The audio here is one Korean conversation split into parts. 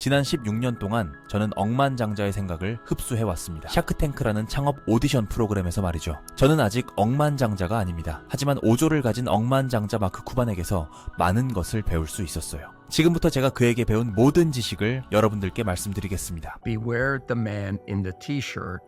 지난 16년 동안 저는 억만장자의 생각을 흡수해왔습니다. 샤크탱크라는 창업 오디션 프로그램에서 말이죠. 저는 아직 억만장자가 아닙니다. 하지만 5조를 가진 억만장자 마크 쿠반에게서 많은 것을 배울 수 있었어요. 지금부터 제가 그에게 배운 모든 지식을 여러분들께 말씀드리겠습니다. Beware the man in the t-shirt,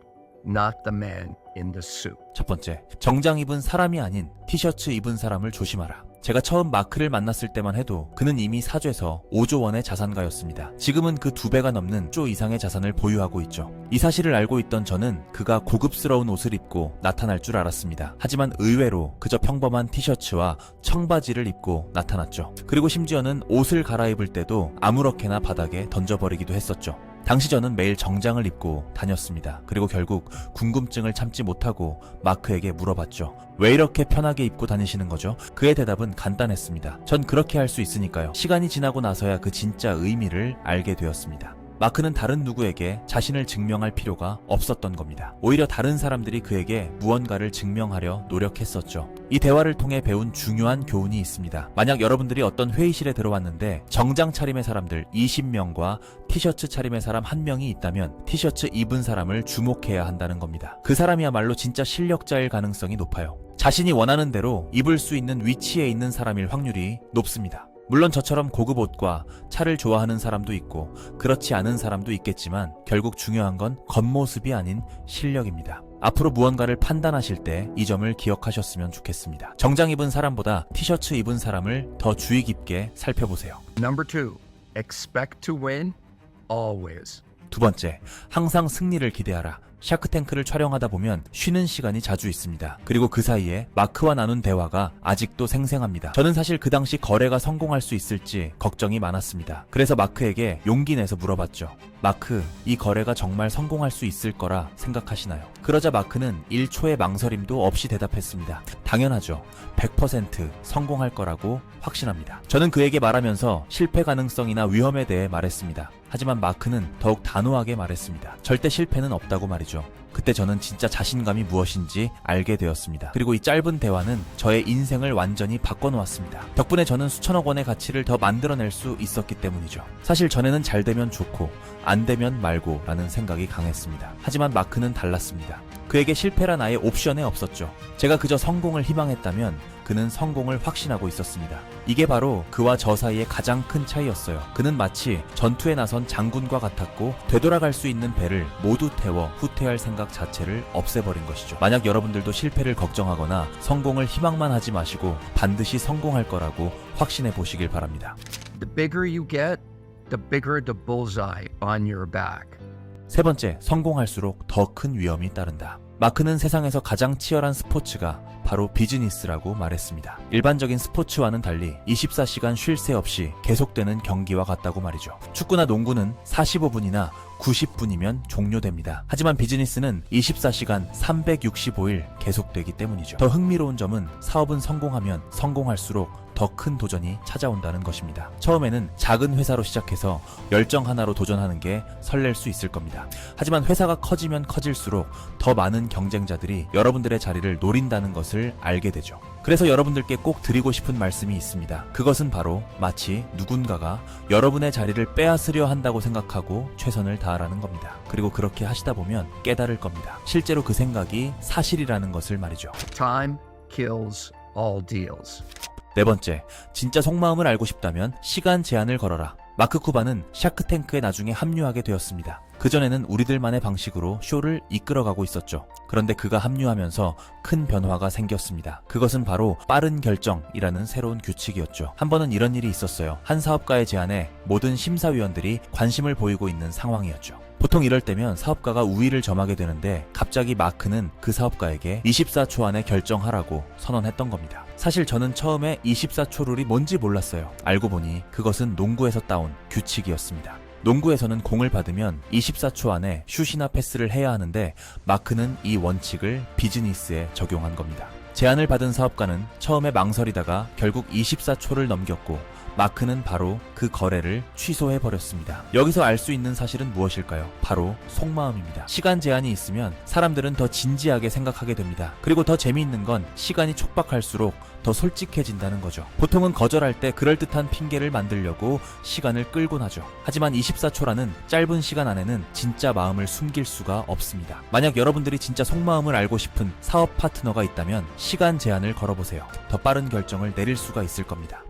not the man in the suit. 첫 번째, 정장 입은 사람이 아닌 티셔츠 입은 사람을 조심하라. 제가 처음 마크를 만났을 때만 해도 그는 이미 사죄서 5조 원의 자산가였습니다. 지금은 그 2배가 넘는 1조 이상의 자산을 보유하고 있죠. 이 사실을 알고 있던 저는 그가 고급스러운 옷을 입고 나타날 줄 알았습니다. 하지만 의외로 그저 평범한 티셔츠와 청바지를 입고 나타났죠. 그리고 심지어는 옷을 갈아입을 때도 아무렇게나 바닥에 던져버리기도 했었죠. 당시 저는 매일 정장을 입고 다녔습니다. 그리고 결국 궁금증을 참지 못하고 마크에게 물어봤죠. 왜 이렇게 편하게 입고 다니시는 거죠? 그의 대답은 간단했습니다. 전 그렇게 할 수 있으니까요. 시간이 지나고 나서야 그 진짜 의미를 알게 되었습니다. 마크는 다른 누구에게 자신을 증명할 필요가 없었던 겁니다. 오히려 다른 사람들이 그에게 무언가를 증명하려 노력했었죠. 이 대화를 통해 배운 중요한 교훈이 있습니다. 만약 여러분들이 어떤 회의실에 들어왔는데 정장 차림의 사람들 20명과 티셔츠 차림의 사람 1명이 있다면 티셔츠 입은 사람을 주목해야 한다는 겁니다. 그 사람이야말로 진짜 실력자일 가능성이 높아요. 자신이 원하는 대로 입을 수 있는 위치에 있는 사람일 확률이 높습니다. 물론 저처럼 고급 옷과 차를 좋아하는 사람도 있고 그렇지 않은 사람도 있겠지만 결국 중요한 건 겉모습이 아닌 실력입니다. 앞으로 무언가를 판단하실 때 이 점을 기억하셨으면 좋겠습니다. 정장 입은 사람보다 티셔츠 입은 사람을 더 주의 깊게 살펴보세요. Number 2, expect to win always. 두 번째, 항상 승리를 기대하라. 샤크탱크를 촬영하다 보면 쉬는 시간이 자주 있습니다. 그리고 그 사이에 마크와 나눈 대화가 아직도 생생합니다. 저는 사실 그 당시 거래가 성공할 수 있을지 걱정이 많았습니다. 그래서 마크에게 용기 내서 물어봤죠. 마크, 이 거래가 정말 성공할 수 있을 거라 생각하시나요? 그러자 마크는 1초의 망설임도 없이 대답했습니다. 당연하죠. 100% 성공할 거라고 확신합니다. 저는 그에게 말하면서 실패 가능성이나 위험에 대해 말했습니다. 하지만 마크는 더욱 단호하게 말했습니다. 절대 실패는 없다고 말이죠. 그때 저는 진짜 자신감이 무엇인지 알게 되었습니다. 그리고 이 짧은 대화는 저의 인생을 완전히 바꿔놓았습니다. 덕분에 저는 수천억 원의 가치를 더 만들어낼 수 있었기 때문이죠. 사실 전에는 잘 되면 좋고 안 되면 말고 라는 생각이 강했습니다. 하지만 마크는 달랐습니다. 그에게 실패란 아예 옵션에 없었죠. 제가 그저 성공을 희망했다면 그는 성공을 확신하고 있었습니다. 이게 바로 그와 저 사이의 가장 큰 차이였어요. 그는 마치 전투에 나선 장군과 같았고 되돌아갈 수 있는 배를 모두 태워 후퇴할 생각 자체를 없애버린 것이죠. 만약 여러분들도 실패를 걱정하거나 성공을 희망만 하지 마시고 반드시 성공할 거라고 확신해 보시길 바랍니다. The bigger you get, the bigger the bullseye on your back. 세 번째, 성공할수록 더 큰 위험이 따른다. 마크는 세상에서 가장 치열한 스포츠가 바로 비즈니스라고 말했습니다. 일반적인 스포츠와는 달리 24시간 쉴 새 없이 계속되는 경기와 같다고 말이죠. 축구나 농구는 45분이나 90분이면 종료됩니다. 하지만 비즈니스는 24시간 365일 계속되기 때문이죠. 더 흥미로운 점은 사업은 성공하면 성공할수록 더 큰 도전이 찾아온다는 것입니다. 처음에는 작은 회사로 시작해서 열정 하나로 도전하는 게 설렐 수 있을 겁니다. 하지만 회사가 커지면 커질수록 더 많은 경쟁자들이 여러분들의 자리를 노린다는 것을 알게 되죠. 그래서 여러분들께 꼭 드리고 싶은 말씀이 있습니다. 그것은 바로 마치 누군가가 여러분의 자리를 빼앗으려 한다고 생각하고 최선을 다하라는 겁니다. 그리고 그렇게 하시다 보면 깨달을 겁니다. 실제로 그 생각이 사실이라는 것을 말이죠. Time kills all deals. 네 번째, 진짜 속마음을 알고 싶다면 시간 제한을 걸어라. 마크 쿠반은 샤크탱크에 나중에 합류하게 되었습니다. 그전에는 우리들만의 방식으로 쇼를 이끌어가고 있었죠. 그런데 그가 합류하면서 큰 변화가 생겼습니다. 그것은 바로 빠른 결정이라는 새로운 규칙이었죠. 한 번은 이런 일이 있었어요. 한 사업가의 제안에 모든 심사위원들이 관심을 보이고 있는 상황이었죠. 보통 이럴 때면 사업가가 우위를 점하게 되는데 갑자기 마크는 그 사업가에게 24초 안에 결정하라고 선언했던 겁니다. 사실 저는 처음에 24초 룰이 뭔지 몰랐어요. 알고 보니 그것은 농구에서 따온 규칙이었습니다. 농구에서는 공을 받으면 24초 안에 슛이나 패스를 해야 하는데 마크는 이 원칙을 비즈니스에 적용한 겁니다. 제안을 받은 사업가는 처음에 망설이다가 결국 24초를 넘겼고 마크는 바로 그 거래를 취소해버렸습니다. 여기서 알 수 있는 사실은 무엇일까요? 바로 속마음입니다. 시간 제한이 있으면 사람들은 더 진지하게 생각하게 됩니다. 그리고 더 재미있는 건 시간이 촉박할수록 더 솔직해진다는 거죠. 보통은 거절할 때 그럴듯한 핑계를 만들려고 시간을 끌곤 하죠. 하지만 24초라는 짧은 시간 안에는 진짜 마음을 숨길 수가 없습니다. 만약 여러분들이 진짜 속마음을 알고 싶은 사업 파트너가 있다면 시간 제한을 걸어보세요. 더 빠른 결정을 내릴 수가 있을 겁니다.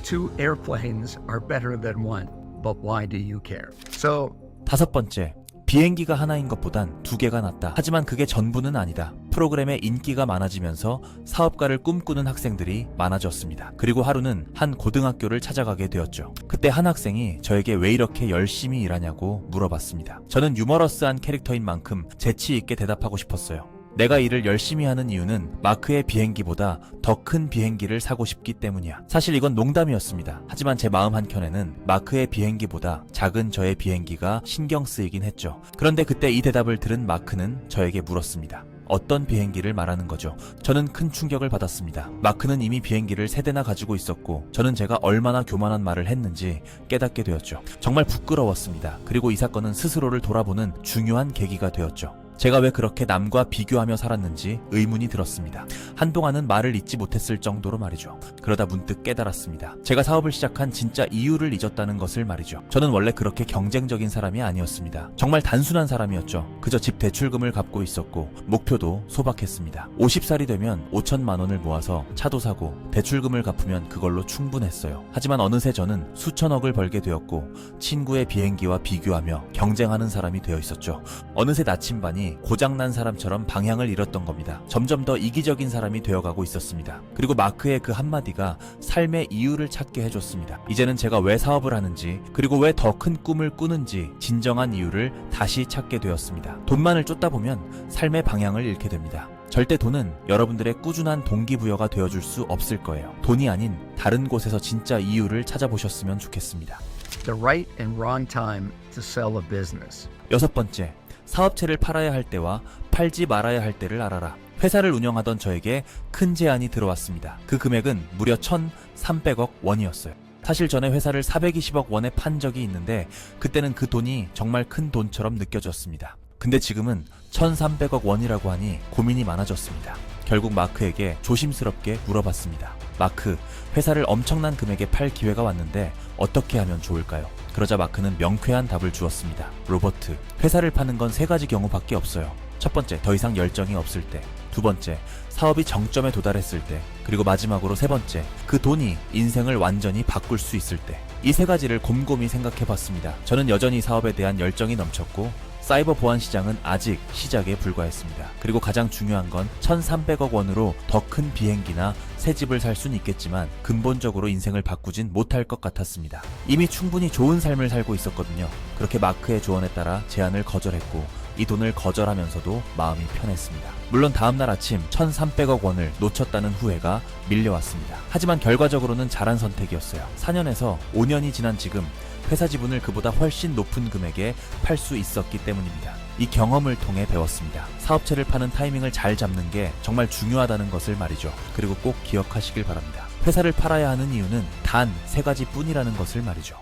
Two airplanes are better than one, but why do you care? So, 다섯 번째, 비행기가 하나인 것보단 두 개가 낫다. 하지만 그게 전부는 아니다. 프로그램에 인기가 많아지면서 사업가를 꿈꾸는 학생들이 많아졌습니다. 그리고 하루는 한 고등학교를 찾아가게 되었죠. 그때 한 학생이 저에게 왜 이렇게 열심히 일하냐고 물어봤습니다. 저는 유머러스한 캐릭터인 만큼 재치 있게 대답하고 싶었어요. 내가 일을 열심히 하는 이유는 마크의 비행기보다 더 큰 비행기를 사고 싶기 때문이야. 사실 이건 농담이었습니다. 하지만 제 마음 한켠에는 마크의 비행기보다 작은 저의 비행기가 신경 쓰이긴 했죠. 그런데 그때 이 대답을 들은 마크는 저에게 물었습니다. 어떤 비행기를 말하는 거죠? 저는 큰 충격을 받았습니다. 마크는 이미 비행기를 3대나 가지고 있었고 저는 제가 얼마나 교만한 말을 했는지 깨닫게 되었죠. 정말 부끄러웠습니다. 그리고 이 사건은 스스로를 돌아보는 중요한 계기가 되었죠. 제가 왜 그렇게 남과 비교하며 살았는지 의문이 들었습니다. 한동안은 말을 잇지 못했을 정도로 말이죠. 그러다 문득 깨달았습니다. 제가 사업을 시작한 진짜 이유를 잊었다는 것을 말이죠. 저는 원래 그렇게 경쟁적인 사람이 아니었습니다. 정말 단순한 사람이었죠. 그저 집 대출금을 갚고 있었고 목표도 소박했습니다. 50살이 되면 5천만 원을 모아서 차도 사고 대출금을 갚으면 그걸로 충분했어요. 하지만 어느새 저는 수천억을 벌게 되었고 친구의 비행기와 비교하며 경쟁하는 사람이 되어 있었죠. 어느새 나침반이 고장난 사람처럼 방향을 잃었던 겁니다. 점점 더 이기적인 사람이 되어가고 있었습니다. 그리고 마크의 그 한마디가 삶의 이유를 찾게 해줬습니다. 이제는 제가 왜 사업을 하는지 그리고 왜 더 큰 꿈을 꾸는지 진정한 이유를 다시 찾게 되었습니다. 돈만을 쫓다 보면 삶의 방향을 잃게 됩니다. 절대 돈은 여러분들의 꾸준한 동기부여가 되어줄 수 없을 거예요. 돈이 아닌 다른 곳에서 진짜 이유를 찾아보셨으면 좋겠습니다. the right and wrong time to sell a business. 여섯 번째, 사업체를 팔아야 할 때와 팔지 말아야 할 때를 알아라. 회사를 운영하던 저에게 큰 제안이 들어왔습니다. 그 금액은 무려 1,300억 원이었어요. 사실 전에 회사를 420억 원에 판 적이 있는데 그때는 그 돈이 정말 큰 돈처럼 느껴졌습니다. 근데 지금은 1,300억 원이라고 하니 고민이 많아졌습니다. 결국 마크에게 조심스럽게 물어봤습니다. 마크, 회사를 엄청난 금액에 팔 기회가 왔는데 어떻게 하면 좋을까요? 그러자 마크는 명쾌한 답을 주었습니다. 로버트, 회사를 파는 건 3가지 경우밖에 없어요. 첫 번째, 더 이상 열정이 없을 때. 두 번째, 사업이 정점에 도달했을 때. 그리고 마지막으로 3번째, 그 돈이 인생을 완전히 바꿀 수 있을 때. 이 3가지를 곰곰이 생각해봤습니다. 저는 여전히 사업에 대한 열정이 넘쳤고 사이버 보안 시장은 아직 시작에 불과했습니다. 그리고 가장 중요한 건 1,300억 원으로 더 큰 비행기나 새 집을 살 수는 있겠지만 근본적으로 인생을 바꾸진 못할 것 같았습니다. 이미 충분히 좋은 삶을 살고 있었거든요. 그렇게 마크의 조언에 따라 제안을 거절했고 이 돈을 거절하면서도 마음이 편했습니다. 물론 다음날 아침 1,300억 원을 놓쳤다는 후회가 밀려왔습니다. 하지만 결과적으로는 잘한 선택이었어요. 4년에서 5년이 지난 지금 회사 지분을 그보다 훨씬 높은 금액에 팔 수 있었기 때문입니다. 이 경험을 통해 배웠습니다. 사업체를 파는 타이밍을 잘 잡는 게 정말 중요하다는 것을 말이죠. 그리고 꼭 기억하시길 바랍니다. 회사를 팔아야 하는 이유는 단 3가지 뿐이라는 것을 말이죠.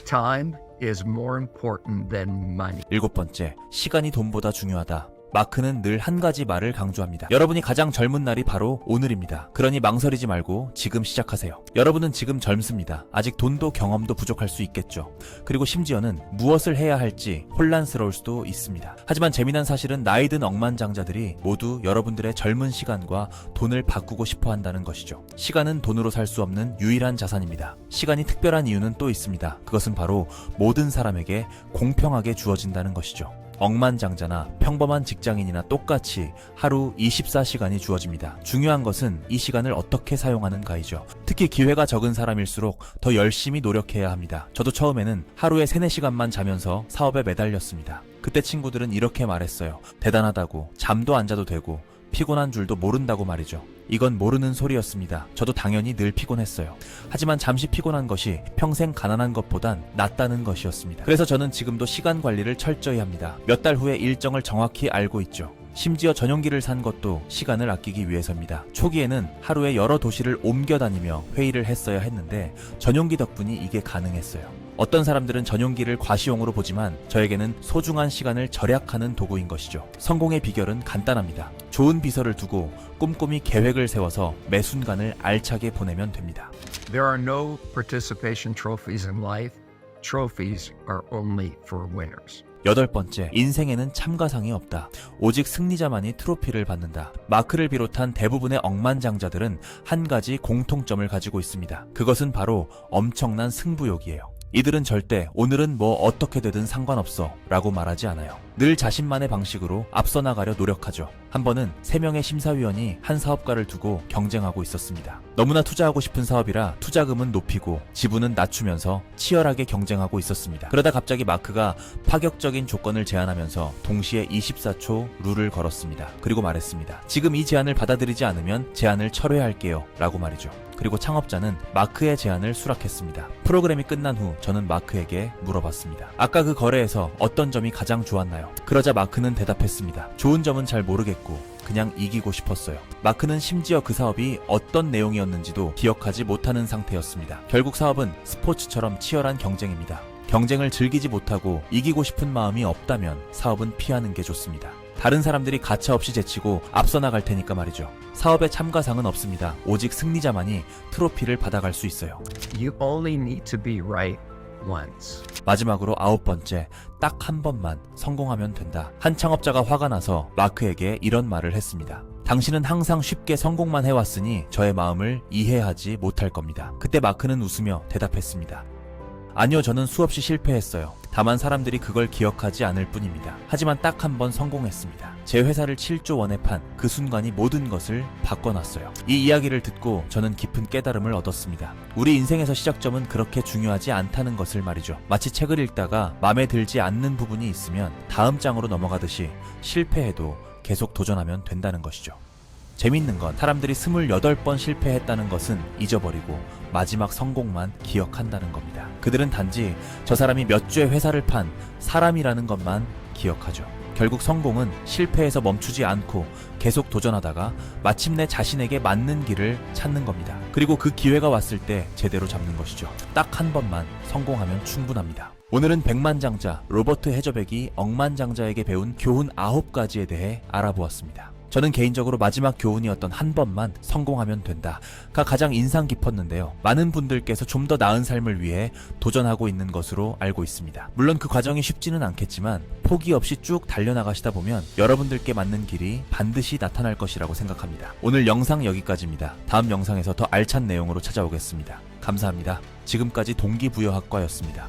Time is more important than money. 7번째, 시간이 돈보다 중요하다. 마크는 늘 한 가지 말을 강조합니다. 여러분이 가장 젊은 날이 바로 오늘입니다. 그러니 망설이지 말고 지금 시작하세요. 여러분은 지금 젊습니다. 아직 돈도 경험도 부족할 수 있겠죠. 그리고 심지어는 무엇을 해야 할지 혼란스러울 수도 있습니다. 하지만 재미난 사실은 나이 든 억만장자들이 모두 여러분들의 젊은 시간과 돈을 바꾸고 싶어 한다는 것이죠. 시간은 돈으로 살 수 없는 유일한 자산입니다. 시간이 특별한 이유는 또 있습니다. 그것은 바로 모든 사람에게 공평하게 주어진다는 것이죠. 억만장자나 평범한 직장인이나 똑같이 하루 24시간이 주어집니다. 중요한 것은 이 시간을 어떻게 사용하는가이죠. 특히 기회가 적은 사람일수록 더 열심히 노력해야 합니다. 저도 처음에는 하루에 3-4시간만 자면서 사업에 매달렸습니다. 그때 친구들은 이렇게 말했어요. 대단하다고, 잠도 안 자도 되고 피곤한 줄도 모른다고 말이죠. 이건 모르는 소리였습니다. 저도 당연히 늘 피곤했어요. 하지만 잠시 피곤한 것이 평생 가난한 것보단 낫다는 것이었습니다. 그래서 저는 지금도 시간 관리를 철저히 합니다. 몇 달 후에 일정을 정확히 알고 있죠. 심지어 전용기를 산 것도 시간을 아끼기 위해서입니다. 초기에는 하루에 여러 도시를 옮겨 다니며 회의를 했어야 했는데 전용기 덕분이 이게 가능했어요. 어떤 사람들은 전용기를 과시용으로 보지만 저에게는 소중한 시간을 절약하는 도구인 것이죠. 성공의 비결은 간단합니다. 좋은 비서를 두고 꼼꼼히 계획을 세워서 매 순간을 알차게 보내면 됩니다. There are no participation trophies in life. Trophies are only for winners. 8번째, 인생에는 참가상이 없다. 오직 승리자만이 트로피를 받는다. 마크를 비롯한 대부분의 억만장자들은 한 가지 공통점을 가지고 있습니다. 그것은 바로 엄청난 승부욕이에요. 이들은 절대 오늘은 뭐 어떻게 되든 상관없어 라고 말하지 않아요. 늘 자신만의 방식으로 앞서 나가려 노력하죠. 한 번은 3명의 심사위원이 한 사업가를 두고 경쟁하고 있었습니다. 너무나 투자하고 싶은 사업이라 투자금은 높이고 지분은 낮추면서 치열하게 경쟁하고 있었습니다. 그러다 갑자기 마크가 파격적인 조건을 제안하면서 동시에 24초 룰을 걸었습니다. 그리고 말했습니다. 지금 이 제안을 받아들이지 않으면 제안을 철회할게요 라고 말이죠. 그리고 창업자는 마크의 제안을 수락했습니다. 프로그램이 끝난 후 저는 마크에게 물어봤습니다. 아까 그 거래에서 어떤 점이 가장 좋았나요? 그러자 마크는 대답했습니다. 좋은 점은 잘 모르겠고 그냥 이기고 싶었어요. 마크는 심지어 그 사업이 어떤 내용이었는지도 기억하지 못하는 상태였습니다. 결국 사업은 스포츠처럼 치열한 경쟁입니다. 경쟁을 즐기지 못하고 이기고 싶은 마음이 없다면 사업은 피하는 게 좋습니다. 다른 사람들이 가차없이 제치고 앞서 나갈 테니까 말이죠. 사업에 참가상은 없습니다. 오직 승리자만이 트로피를 받아갈 수 있어요. You only need to be right once. 마지막으로 9번째, 딱 한 번만 성공하면 된다. 한 창업자가 화가 나서 마크에게 이런 말을 했습니다. 당신은 항상 쉽게 성공만 해왔으니 저의 마음을 이해하지 못할 겁니다. 그때 마크는 웃으며 대답했습니다. 아니요, 저는 수없이 실패했어요. 다만 사람들이 그걸 기억하지 않을 뿐입니다. 하지만 딱 한 번 성공했습니다. 제 회사를 7조 원에 판 그 순간이 모든 것을 바꿔놨어요. 이 이야기를 듣고 저는 깊은 깨달음을 얻었습니다. 우리 인생에서 시작점은 그렇게 중요하지 않다는 것을 말이죠. 마치 책을 읽다가 마음에 들지 않는 부분이 있으면 다음 장으로 넘어가듯이 실패해도 계속 도전하면 된다는 것이죠. 재밌는 건 사람들이 28번 실패했다는 것은 잊어버리고 마지막 성공만 기억한다는 겁니다. 그들은 단지 저 사람이 몇 주의 회사를 판 사람이라는 것만 기억하죠. 결국 성공은 실패에서 멈추지 않고 계속 도전하다가 마침내 자신에게 맞는 길을 찾는 겁니다. 그리고 그 기회가 왔을 때 제대로 잡는 것이죠. 딱 한 번만 성공하면 충분합니다. 오늘은 백만장자 로버트 헤저백이 억만장자에게 배운 교훈 9가지에 대해 알아보았습니다. 저는 개인적으로 마지막 교훈이었던 한 번만 성공하면 된다가 가장 인상 깊었는데요. 많은 분들께서 좀 더 나은 삶을 위해 도전하고 있는 것으로 알고 있습니다. 물론 그 과정이 쉽지는 않겠지만 포기 없이 쭉 달려나가시다 보면 여러분들께 맞는 길이 반드시 나타날 것이라고 생각합니다. 오늘 영상 여기까지입니다. 다음 영상에서 더 알찬 내용으로 찾아오겠습니다. 감사합니다. 지금까지 동기부여학과였습니다.